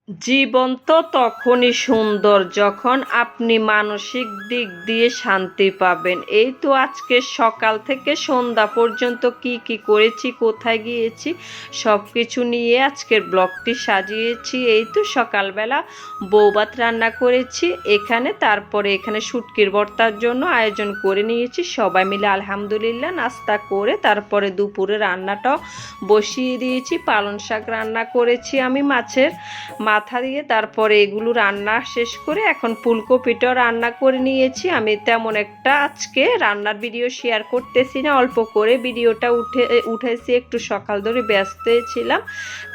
জীবন তো তখনই সুন্দর যখন আপনি মানসিক দিক দিয়ে শান্তি পাবেন। এই তো আজকে সকাল থেকে সন্ধ্যা পর্যন্ত কি কি করেছি, কোথায় গিয়েছি, সব কিছু নিয়ে আজকের ব্লগটি সাজিয়েছি। এই তো সকালবেলা বৌভাত রান্না করেছি এখানে, তারপরে এখানে শুটকির ভর্তার জন্য আয়োজন করে নিয়েছি। সবাই মিলে আলহামদুলিল্লাহ নাস্তা করে তারপরে দুপুরে রান্নাটাও বসিয়ে দিয়েছি। পালং শাক রান্না করেছি আমি মাছের মাথা দিয়ে, তারপরে এগুলো রান্না শেষ করে এখন ফুলকপিটাও রান্না করে নিয়েছি। আমি তেমন একটা আজকে রান্নার ভিডিও শেয়ার করতেছি না, অল্প করে ভিডিওটা উঠেছি, একটু সকাল ধরে ব্যস্ত ছিলাম।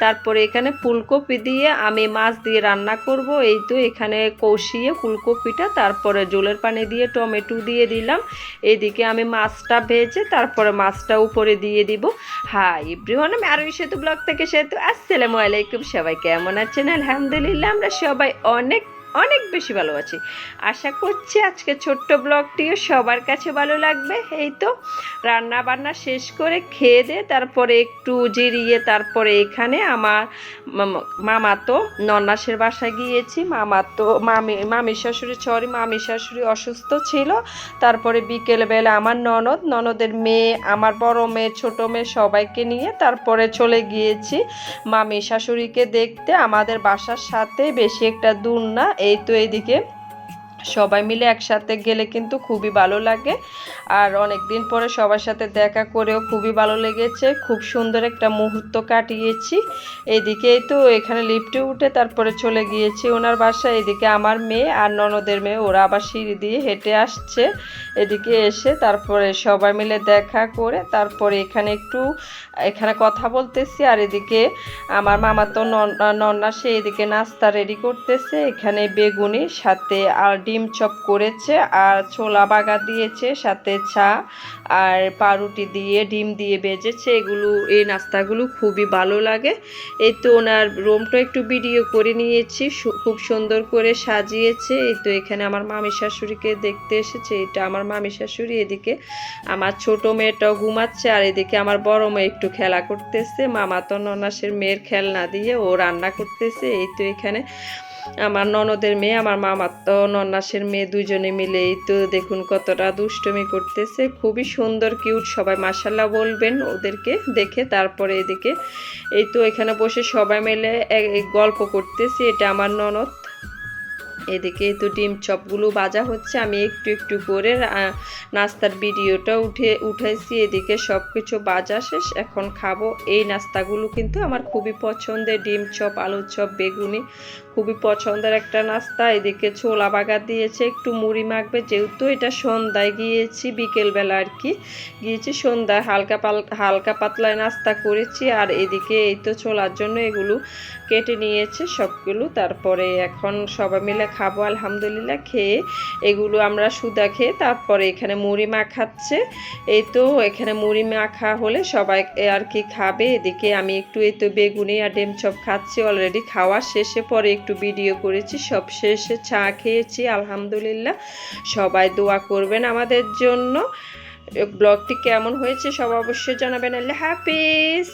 তারপরে এখানে ফুলকপি দিয়ে আমি মাছ দিয়ে রান্না করব। এই তো এখানে কষিয়ে ফুলকপিটা তারপরে জলের পানি দিয়ে টমেটো দিয়ে দিলাম। এদিকে আমি মাছটা ভেজে তারপরে মাছটা উপরে দিয়ে দিব। হাই এভরিওয়ান, আমি আরও সেতু ব্লগ থেকে সেতু। আসসালামু আলাইকুম, সবাই কেমন আছেন? আলহামদুলিল্লাহ আমরা সবাই অনেক অনেক বেশি ভালো আছি। আশা করছি আজকে ছোট্ট ব্লগটিও সবার কাছে ভালো লাগবে। এই তো রান্না বান্না শেষ করে খেয়ে দিয়ে তারপরে একটু জিরিয়ে তারপরে এখানে আমার মামাতো নন্নাসের বাসায় গিয়েছি। মামি শাশুড়ি অসুস্থ ছিল। তারপরে বিকেলবেলা আমার ননদের মেয়ে, আমার বড় মেয়ে, ছোট মেয়ে সবাইকে নিয়ে তারপরে চলে গিয়েছি মামি শাশুড়িকে দেখতে। আমাদের বাসার সাথে বেশি একটা দূর না। এই তো এইদিকে সবাই মিলে একসাথে গেলে কিন্তু খুবই ভালো লাগে, আর অনেক দিন পরে সবার সাথে দেখা করেও খুবই ভালো লেগেছে। খুব সুন্দর একটা মুহূর্ত কাটিয়েছি। এদিকে তো এখানে লিফটে উঠে তারপরে চলে গিয়েছি ওনার বাসায়। এদিকে আমার মেয়ে আর ননদের মেয়ে ওরা আবার সিঁড়ি দিয়ে হেঁটে আসছে। এদিকে এসে তারপরে সবাই মিলে দেখা করে তারপরে এখানে কথা বলতেছি। আর এদিকে আমার মামা তো নন্না সে এদিকে নাস্তা রেডি করতেছে। এখানে বেগুনি সাথে আর ডিম চপ করেছে আর ছোলা বাগা দিয়েছে, সাথে চা আর পাউরুটি দিয়ে ডিম দিয়ে ভেজেছে। এই নাস্তাগুলো খুবই ভালো লাগে। এই তো ওনার রুমটা একটু ভিডিও করে নিয়েছি, খুব সুন্দর করে সাজিয়েছে। এই তো এখানে আমার মামি শাশুড়িকে দেখতে এসেছে। এটা আমার মামি শাশুড়ি। এদিকে আমার ছোট মেয়েটাও ঘুমাচ্ছে আর এদিকে আমার বড় মেয়ে একটু খেলা করতেছে। মামা তো ননাসের মেয়ের খেলনা দিয়ে ও রান্না করতেছে। এই তো এখানে আমার ননদের মেয়ে, আমার মামা তো নন্নাসের মেয়ে, দুজনে মিলে এই তো দেখুন কতটা দুষ্টুমি করতেছে। খুবই সুন্দর কিউট, সবাই মাশাআল্লাহ বলবেন ওদেরকে দেখে। তারপরে এদিকে এই তো এখানে বসে সবাই মিলে গল্প করতেছি। এটা আমার ননদ। এদিকে তো ডিম চপগুলো ভাজা হচ্ছে, আমি একটু একটু করে নাস্তার ভিডিওটা উঠাইছি। এদিকে সব কিছু ভাজা শেষ, এখন খাবো। এই নাস্তাগুলো কিন্তু আমার খুবই পছন্দের, ডিম চপ, আলু চপ, বেগুনি, খুবই পছন্দের একটা নাস্তা। এদিকে ছোলা বাগা দিয়েছে, একটু মুড়ি মাখবে, যেহেতু এটা সন্ধ্যায় গিয়েছি, বিকেলবেলা আর কি গিয়েছি, সন্ধ্যায় হালকা পাতলায় নাস্তা করেছি। আর এদিকে এই তো ছোলার জন্য এগুলো কেটে নিয়েছে সবগুলো। তারপরে এখন সবাই মিলে খাবো আলহামদুলিল্লাহ। খেয়ে এগুলো আমরা সুদা খেয়ে তারপরে এখানে মুড়ি মাখাচ্ছে। এই তো এখানে মুড়ি মাখা হলে সবাই আর কি খাবে। এদিকে আমি একটু এই তো বেগুনি আর ডিম চপ খাচ্ছি অলরেডি। খাওয়া শেষে পরে একটু ভিডিও করেছি, সব শেষে চা খেয়েছি আলহামদুলিল্লাহ। সবাই দোয়া করবেন আমাদের জন্য। ব্লগটি কেমন হয়েছে সব অবশ্যই জানাবেন। আল্লাহ হাফিজ।